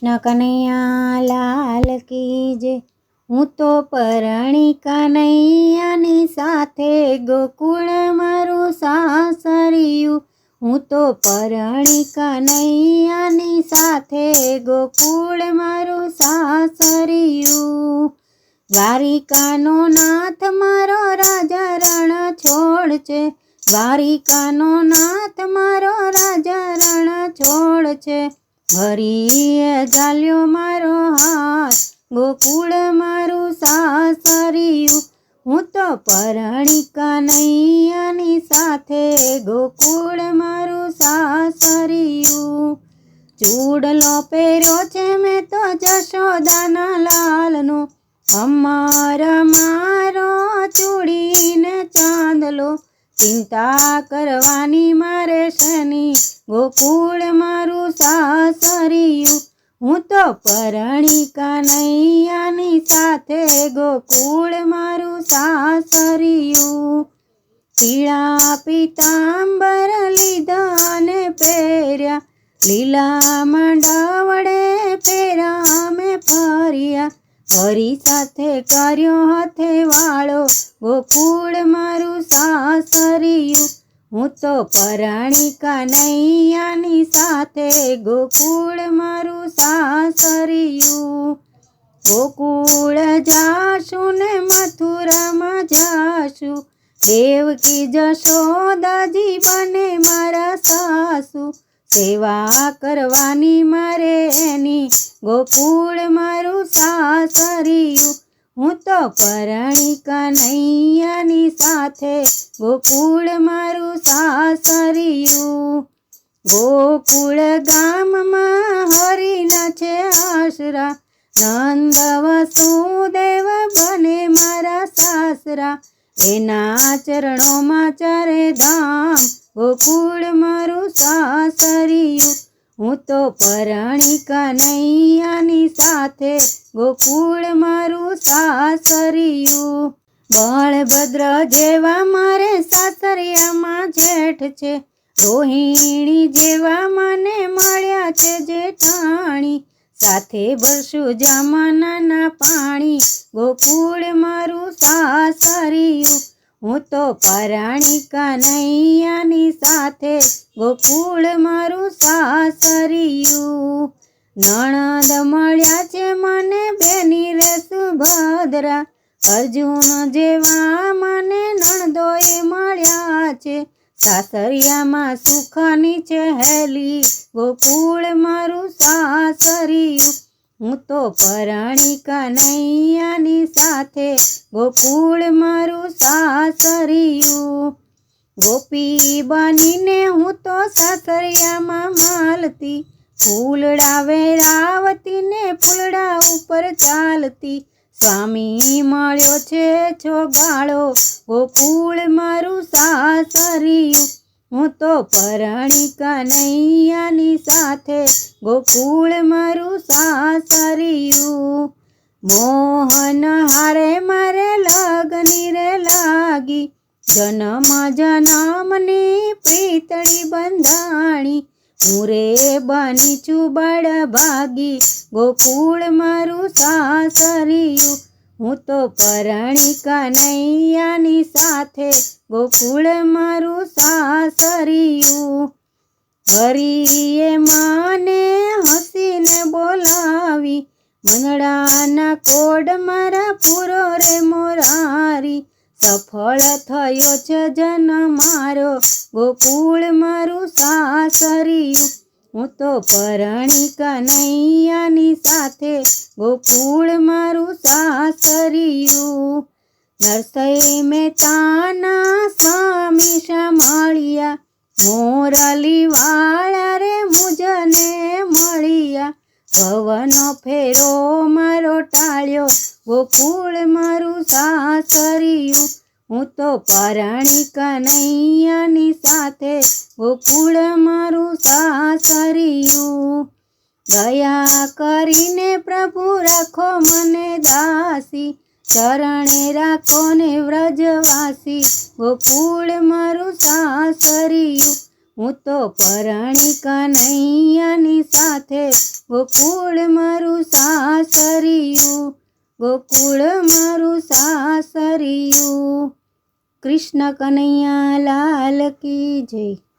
કૃષ્ણ કનૈયા લાલ કી જય। હું તો પરણી કનૈયાની સાથે ગોકુળ મારું સાસરિયું। હું તો પરણી કનૈયાની સાથે ગોકુળ મારું સાસરિયું। દ્વારિકાનો નાથ મારો રાજા રણ છોડ છે। દ્વારિકાનો નાથ મારો રાજા રણ છોડ છે। હરિએ ઝાલ્યો મારો હાથ ગોકુળ મારું સાસરિયું। હું તો પરણી કનૈયાની સાથે ગોકુળ મારું સાસરિયું। ચૂડલો પહેર્યો છે મેં તો જશોદાના લાલનો, અમર મારો ચૂડીને ચાંદલો। ચિંતા કરવાની મારે શેની ગોકુળ મારું સાસરિયું। હું તો પરણી કનૈયાની સાથે ગોકુળ મારું સાસરિયું। પીળા પીતાંબર લીધા ને પહેર્યા, લીલા માંડવડે ફેરા મેં ફર્યા। હરી સાથે કર્યો હાથે વાળો ગોકુળ મારું સાસરિયું। હું તો પરણી કનૈયાની સાથે ગોકુળ મારું સાસરિયું। ગોકુળ જાશું ને મથુરામાં જાશું, દેવકી જશોદાજી બને મારા સાસુ। સેવા કરવાની મારે એની ગોકુળ મારું સાસરિયું। હું તો પરણી કનૈયાની સાથે ગોકુળ મારું સાસરિયું। ગોકુળ ગામમાં હરિના છે આશરા, નંદ વસુદેવ બને મારા સાસરા। એના ચરણોમાં ચારે ધામ ગોકુળ મારું સાસરિયું। હું તો પરણી કનૈયાની સાથે ગોકુળ મારું સાસરિયું। બળભદ્ર જેવા મારે સાસરિયામાં જેઠ છે, રોહિણી જેવા મને મળ્યા છે જેઠાણી। સાથે ભરશું જમનાના પાણી ગોકુળ મારું સાસરિયું। હું તો પરણી કનૈયાની સાથે ગોકુળ મારું સાસરિયું। નણંદ મળ્યા છે મને બેની રે સુભદ્રા, અર્જુન જેવા મને નણંદોએ મળ્યા છે। સાસરિયામાં સુખની છે હેલી ગોકુળ મારું સાસરિયું। હું તો પરણી કનૈયાની સાથે ગોકુળ મારું સાસરિયું। ગોપી બનીને હું તો સાસરિયામાં માલતી, ફૂલડા વેરાવતી ને ફૂલડા ઉપર ચાલતી। સ્વામી મળ્યો છે છોગાળો ગોકુળ મારું સાસરિયું। હું તો પરણી કનૈયાની સાથે ગોકુળ મારું સાસરિયું। મોહન હારે મારે લગની રે લાગી, જન્મ જન્મની પ્રીતળી બંધાણી। હું રે બની છું બળભાગી ગોકુળ મારું સાસરિયું। હું તો પરણી કનૈયાની સાથે ગોકુળ મારું સાસરિયું। હરિએ મને હસીને બોલાવી, મંગળાના કોડ મારા પૂરો રે મોરારી। સફળ થયો છે જન્મ મારો ગોકુળ મારું સાસરિયું। હું તો પરણી કનૈયાની સાથે ગોકુળ મારું સાસરિયું। નરસિંહ મહેતાના સ્વામી સાંભળ્યા, મોરલી વાળા રે મુજને મળ્યા। ભવનો ફેરો મારો ટાળ્યો ગોકુળ મારું સાસરિયું। હું તો પરણી કનૈયાની સાથે ગોકુળ મારું સાસરિયું। દયા કરીને પ્રભુ રાખો મને દાસી, ચરણે રાખો ને વ્રજવાસી ગોકુળ મારું સાસરિયું। હું તો પરણી કનૈયાની સાથે, ગોકુળ મારું સાસરિયું, ગોકુળ મારું સાસરિયું. કૃષ્ણ કનૈયા લાલ કી જય.